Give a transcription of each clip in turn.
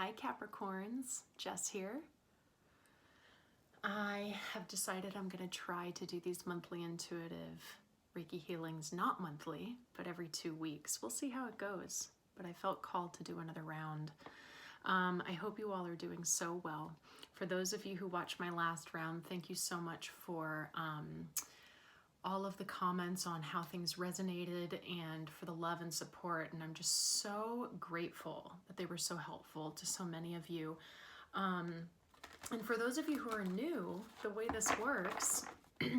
Hi Capricorns, Jess here. I have decided I'm going to try to do these monthly intuitive Reiki healings, not monthly, but every 2 weeks. We'll see how it goes, but I felt called to do another round. I hope you all are doing so well. For those of you who watched my last round, thank you so much for all of the comments on how things resonated and for the love and support. And I'm just so grateful that they were so helpful to so many of you. And for those of you who are new, the way this works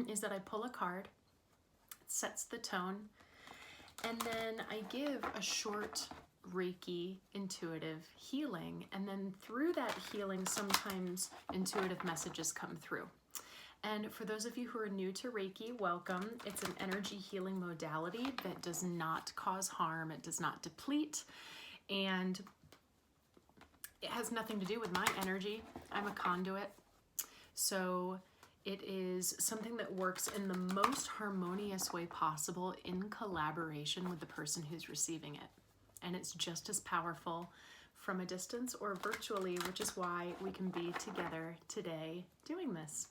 is that I pull a card, it sets the tone, and then I give a short Reiki intuitive healing. And then through that healing, sometimes intuitive messages come through. And for those of you who are new to Reiki, welcome. It's an energy healing modality that does not cause harm. It does not deplete. And it has nothing to do with my energy. I'm a conduit. So it is something that works in the most harmonious way possible in collaboration with the person who's receiving it. And it's just as powerful from a distance or virtually, which is why we can be together today doing this.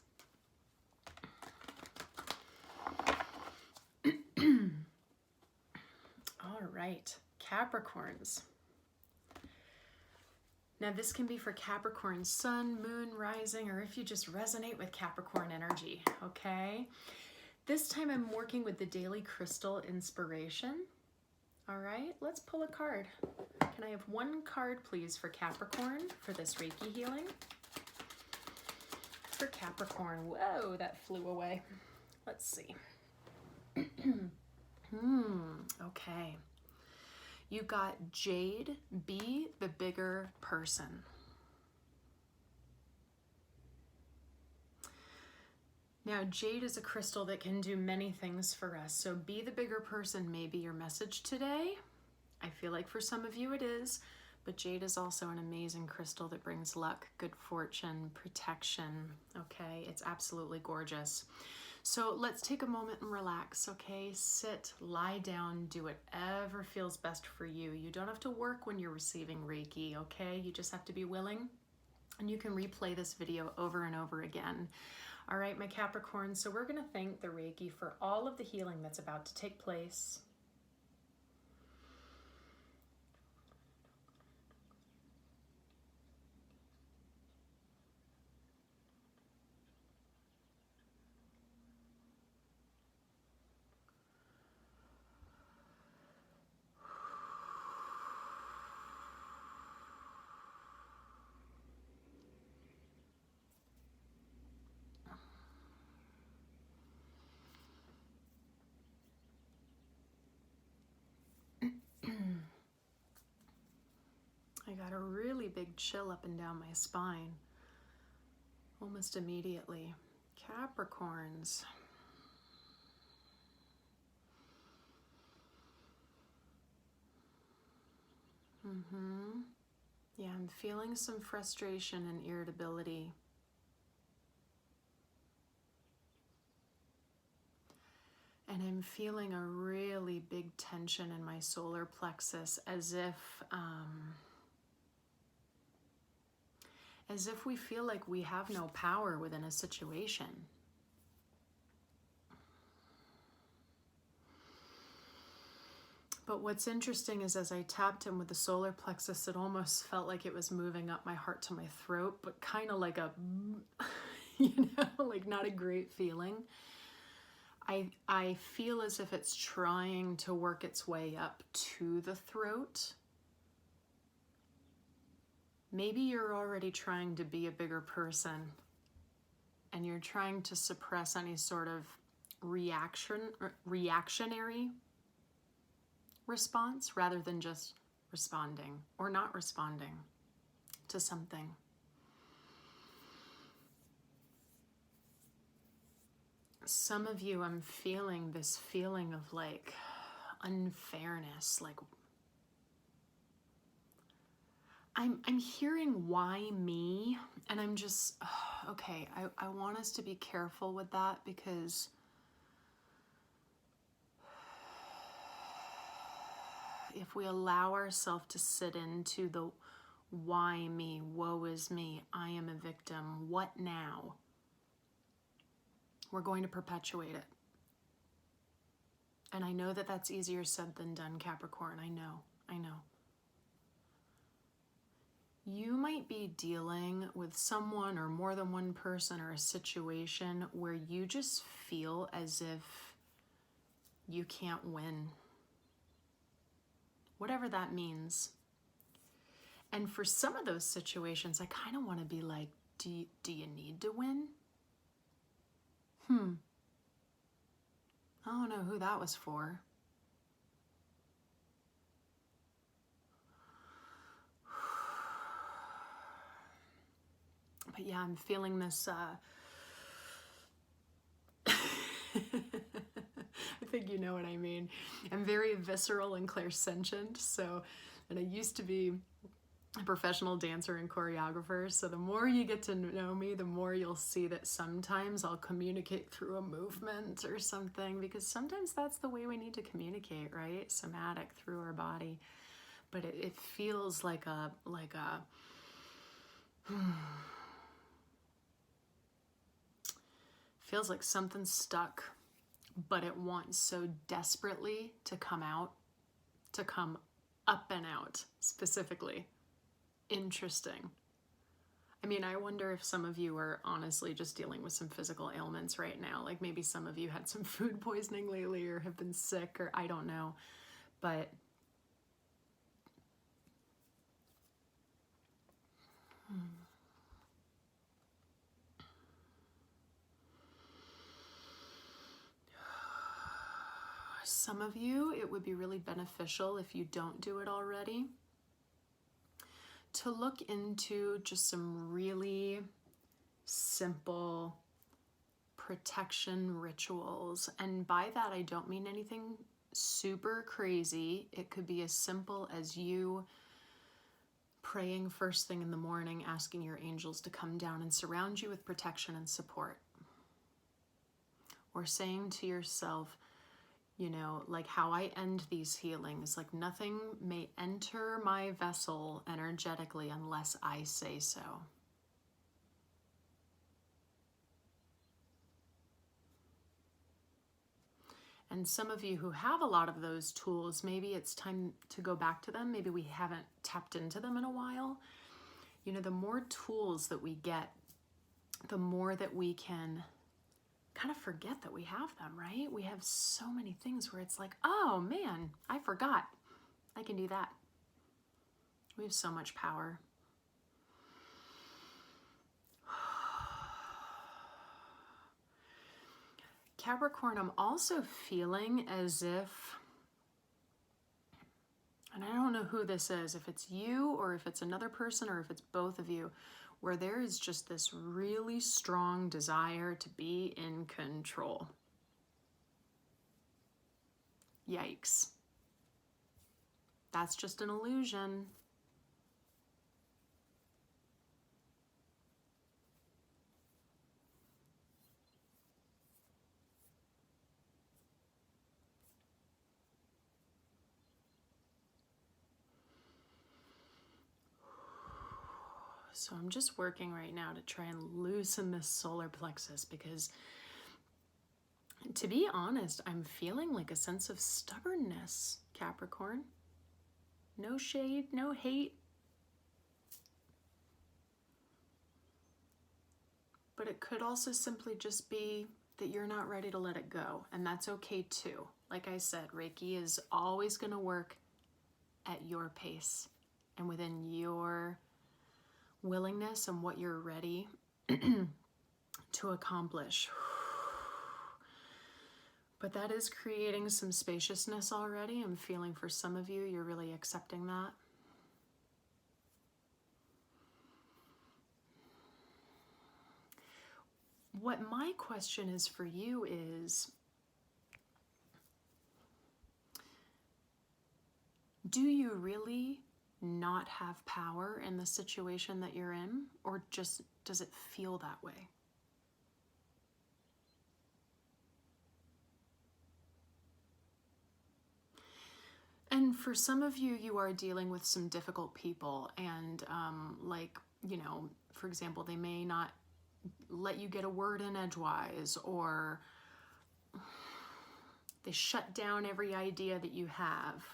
All right, Capricorns. Now this can be for Capricorn sun, moon, rising, or if you just resonate with Capricorn energy, okay? This time I'm working with the daily crystal inspiration. All right, let's pull a card. Can I have one card, please, for Capricorn for this Reiki healing? For Capricorn, whoa, that flew away. Let's see. Okay. You got Jade, be the bigger person. Now, jade is a crystal that can do many things for us. So be the bigger person may be your message today. I feel like for some of you it is, but jade is also an amazing crystal that brings luck, good fortune, protection. Okay, it's absolutely gorgeous. So let's take a moment and relax, okay? Sit, lie down, do whatever feels best for you. You don't have to work when you're receiving Reiki, okay? You just have to be willing, and you can replay this video over and over again. All right, my Capricorn, so we're gonna thank the Reiki for all of the healing that's about to take place. I got a really big chill up and down my spine almost immediately. Capricorns. Yeah, I'm feeling some frustration and irritability. And I'm feeling a really big tension in my solar plexus, as if we feel like we have no power within a situation. But what's interesting is as I tapped in with the solar plexus, it almost felt like it was moving up my heart to my throat, but kind of like a, you know, like not a great feeling. I feel as if it's trying to work its way up to the throat. Maybe you're already trying to be a bigger person and you're trying to suppress any sort of reactionary response rather than just responding or not responding to something. Some of you, I'm feeling this feeling of like unfairness, like I'm hearing why me, and I'm just, okay, I want us to be careful with that because if we allow ourselves to sit into the Why me? Woe is me. I am a victim. What now? We're going to perpetuate it. And I know that that's easier said than done, Capricorn. I know. You might be dealing with someone or more than one person or a situation where you just feel as if you can't win. Whatever that means. And for some of those situations, I kind of want to be like, do you need to win? I don't know who that was for. But yeah, I'm feeling this, I think you know what I mean. I'm very visceral and clairsentient, and I used to be a professional dancer and choreographer, so the more you get to know me, the more you'll see that sometimes I'll communicate through a movement or something, because sometimes that's the way we need to communicate, right? Somatic, through our body. But it feels like a feels like something's stuck, but it wants so desperately to come out, to come up and out specifically. Interesting. I mean, I wonder if some of you are honestly just dealing with some physical ailments right now. Like maybe some of you had some food poisoning lately or have been sick, or I don't know. But some of you, it would be really beneficial, if you don't do it already, to look into just some really simple protection rituals. And by that, I don't mean anything super crazy. It could be as simple as you praying first thing in the morning, asking your angels to come down and surround you with protection and support. Or saying to yourself, you know, like how I end these healings, like nothing may enter my vessel energetically unless I say so. And some of you who have a lot of those tools, maybe it's time to go back to them. Maybe we haven't tapped into them in a while. You know, the more tools that we get, the more that we can kind of forget that we have them, right? We have so many things where it's like, oh man, I forgot. I can do that. We have so much power. Capricorn, I'm also feeling as if, and I don't know who this is, if it's you or if it's another person or if it's both of you, where there is just this really strong desire to be in control. Yikes. That's just an illusion. So I'm just working right now to try and loosen this solar plexus, because to be honest, I'm feeling like a sense of stubbornness, Capricorn. No shade, no hate. But it could also simply just be that you're not ready to let it go, and that's okay too. Like I said, Reiki is always going to work at your pace and within your willingness and what you're ready to accomplish. But that is creating some spaciousness already. I'm feeling for some of you, you're really accepting that. What my question is for you is, do you really not have power in the situation that you're in, or just does it feel that way? And for some of you, you are dealing with some difficult people, and like, you know, for example, they may not let you get a word in edgewise, or they shut down every idea that you have.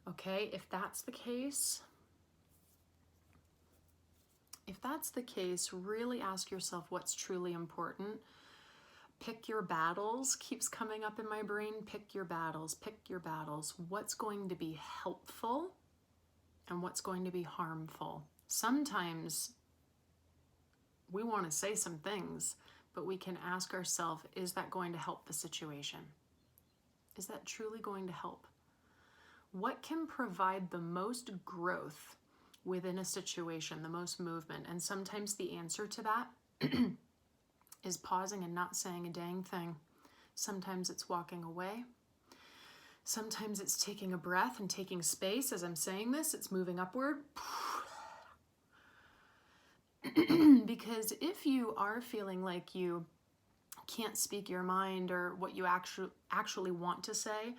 Okay, if that's the case, really ask yourself what's truly important. Pick your battles keeps coming up in my brain. Pick your battles, pick your battles. What's going to be helpful and what's going to be harmful? Sometimes we want to say some things, but we can ask ourselves, is that going to help the situation? Is that truly going to help? What can provide the most growth within a situation, the most movement? And sometimes the answer to that is pausing and not saying a dang thing. Sometimes it's walking away. Sometimes it's taking a breath and taking space. As I'm saying this, it's moving upward. Because if you are feeling like you can't speak your mind or what you actually want to say,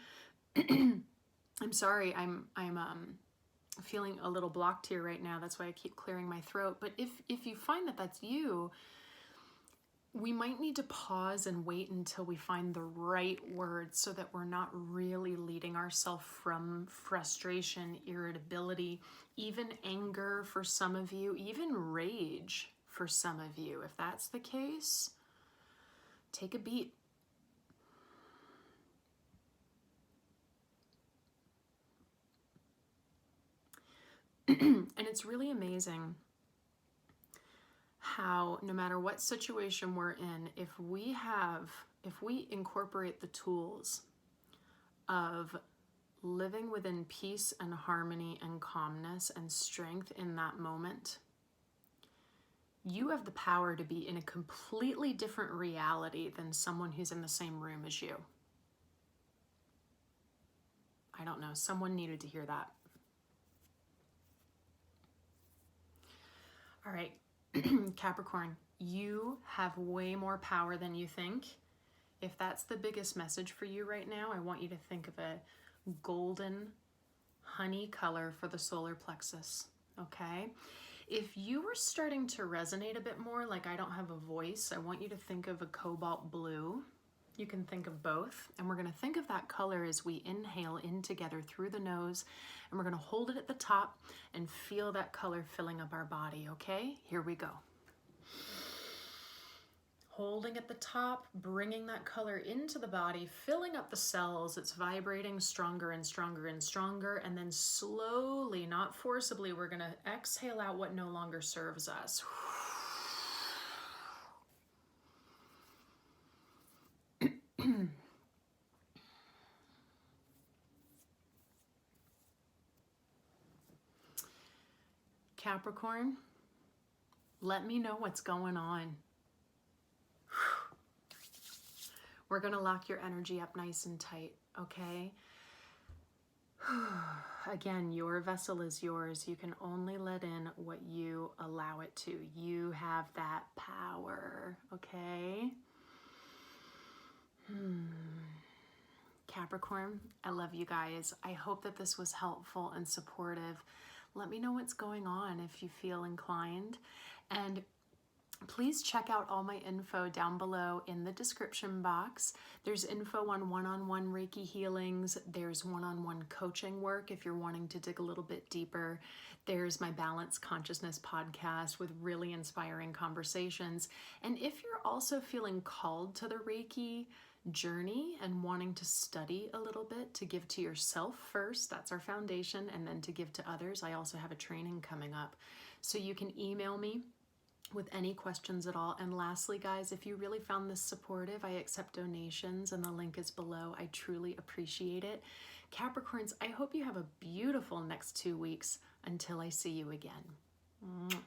I'm sorry, I'm feeling a little blocked here right now. That's why I keep clearing my throat. But if you find that that's you, we might need to pause and wait until we find the right words so that we're not really leading ourselves from frustration, irritability, even anger for some of you, even rage for some of you. If that's the case, take a beat. And it's really amazing how no matter what situation we're in, if we incorporate the tools of living within peace and harmony and calmness and strength in that moment, you have the power to be in a completely different reality than someone who's in the same room as you. I don't know, someone needed to hear that. All right. Capricorn, you have way more power than you think. If that's the biggest message for you right now, I want you to think of a golden honey color for the solar plexus, okay? If you were starting to resonate a bit more, like I don't have a voice, I want you to think of a cobalt blue. You can think of both, and we're gonna think of that color as we inhale in together through the nose, and we're gonna hold it at the top and feel that color filling up our body, okay? Here we go. Holding at the top, bringing that color into the body, filling up the cells. It's vibrating stronger and stronger and stronger, and then slowly, not forcibly, we're gonna exhale out what no longer serves us. Capricorn, let me know what's going on. We're going to lock your energy up nice and tight, okay? Again, your vessel is yours. You can only let in what you allow it to. You have that power, okay? Capricorn, I love you guys. I hope that this was helpful and supportive. Let me know what's going on if you feel inclined. And please check out all my info down below in the description box. There's info on one-on-one Reiki healings. There's one-on-one coaching work if you're wanting to dig a little bit deeper. There's my Balanced Consciousness podcast with really inspiring conversations. And if you're also feeling called to the Reiki journey and wanting to study a little bit to give to yourself first, that's our foundation, and then to give to others, I also have a training coming up. So you can email me with any questions at all. And lastly, guys, if you really found this supportive, I accept donations and the link is below. I truly appreciate it. Capricorns, I hope you have a beautiful next 2 weeks until I see you again.